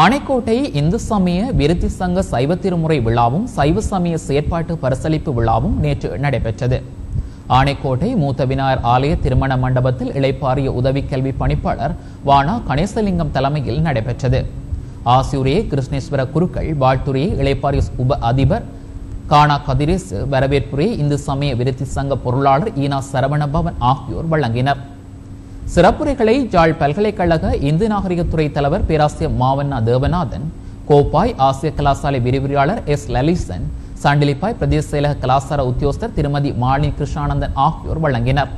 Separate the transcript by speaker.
Speaker 1: ஆனைக்கோட்டை இந்து சமய விருத்தி சங்க சைவ திருமுறை விழாவும் சைவ சமய செயற்பாட்டு பரிசளிப்பு விழாவும் நேற்று நடைபெற்றது. ஆனைக்கோட்டை மூத்த விநாயகர் ஆலய திருமண மண்டபத்தில் இளைப்பாறிய உதவி கல்வி பணிப்பாளர் வானா கணேசலிங்கம் தலைமையில் நடைபெற்றது. ஆசியுரையை கிருஷ்ணேஸ்வர குருக்கள், வாழ்த்துறையை இளைப்பாறிய உப அதிபர் கானா கதிரேசு, வரவேற்புரையை இந்து சமய விருத்தி சங்க பொருளாளர் ஈனா சரவணபவன் ஆகியோர் வழங்கினர். சிறப்புரைகளை யாழ் பல்கலைக்கழக இந்து நாகரிகத்துறை தலைவர் பேராசிரியர் மாவண்ணா தேவநாதன், கோப்பாய் ஆசிய கலாசாலை விரிவுரையாளர் எஸ் லலிசன், சண்டிலிப்பாய் பிரதேச செயலக கலாசார உத்தியோகஸ்தர் திருமதி மாலினி கிருஷ்ணானந்தன் ஆகியோர் வழங்கினர்.